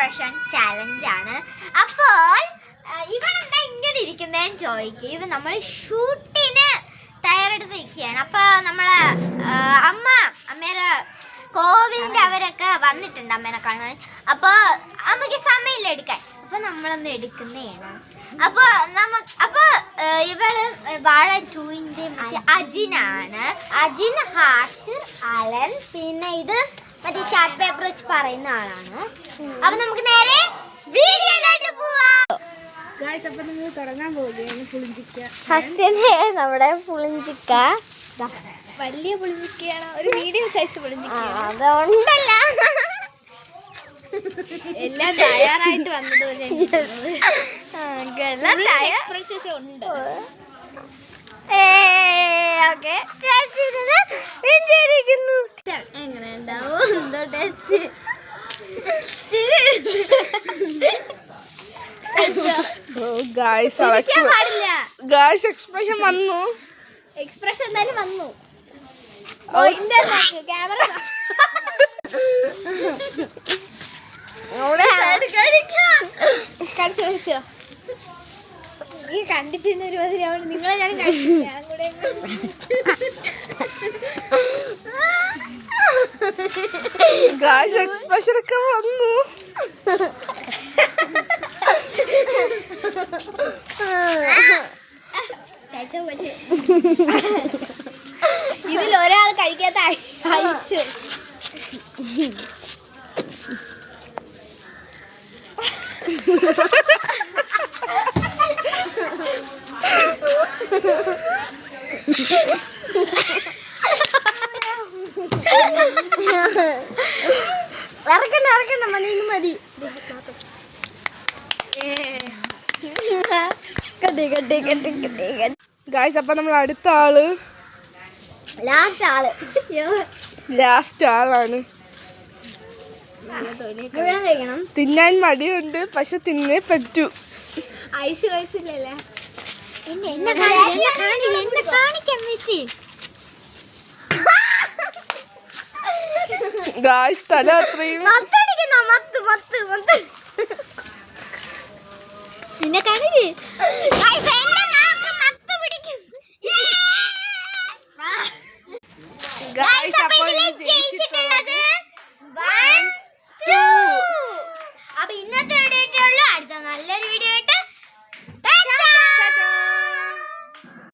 Expression challenge ആണ്. അപ്പോൾ ഇവളെന്താ ഇങ്ങനെ ഇരിക്കുന്നതെന്ന് ചോദിക്കും. ഇവ നമ്മൾ ഷൂട്ടിന് തയ്യാറെടുത്ത് നിൽക്കുകയാണ്. അപ്പോൾ നമ്മളെ അമ്മേരെ കോവിലിൻ്റെ അവരൊക്കെ വന്നിട്ടുണ്ട് അമ്മേനെ കാണാൻ. അപ്പോൾ അമ്മയ്ക്ക് സമയമില്ല എടുക്കാൻ. അപ്പോൾ നമ്മളൊന്ന് എടുക്കുന്നതാണ്. അപ്പോൾ ഇവള് വാഴ 2ന്റെ അജിനാണ്. അജിൻ, ഹാഷിർ, അലൻ, പിന്നെ ഇത് മറ്റേ ചാർട്ട് പേപ്പർ വെച്ച് പറയുന്ന ആളാണ്. അപ്പൊ നമുക്ക് നേരെ വീഡിയോയിലോട്ട് പോവാം. നമ്മുടെ പുളിഞ്ചിക്ക വലിയ പുളിഞ്ചിക്കയാണ്, ഒരു മീഡിയം സൈസ് പുളിഞ്ചിക്ക. അതുകൊണ്ടല്ല എല്ലാം തയ്യാറായിട്ട് വന്നതുപോലെ ഉണ്ട്. എങ്ങനെ ഉണ്ടാവും എന്തോ ടേസ്റ്റ്. എക്സ്പ്രഷൻ വന്നു. എക്സ്പ്രഷൻ എന്തായാലും വന്നു. ക്യാമറ കടിച്ചു വെച്ചോ. നീ കണ്ടിട്ടുന്ന ഒരു മതിരാവണം. നിങ്ങളെ ഞാൻ കഴിച്ചില്ല. എക്സ്പ്രഷൻ ഒക്കെ വന്നു. ഇതിൽ ഒരാൾ കഴിക്കാത്ത ഐസ്. ഇറക്കണ്ട മതി മതി. ഗായ്സ്, അപ്പൊ നമ്മൾ അടുത്ത ആള് ലാസ്റ്റ് ആളാണ്. തിന്നാൻ മടിയുണ്ട്, പക്ഷെ തിന്നേ പറ്റൂ. ഐസ് കഴിച്ചില്ലല്ലേ. ഗായ്സ്, തല അത്രയും പിന്നെ കാണില്ലേ. ഗായ്സ്, അപ്പോൾ ജയിച്ചിട്ടുണ്ട്.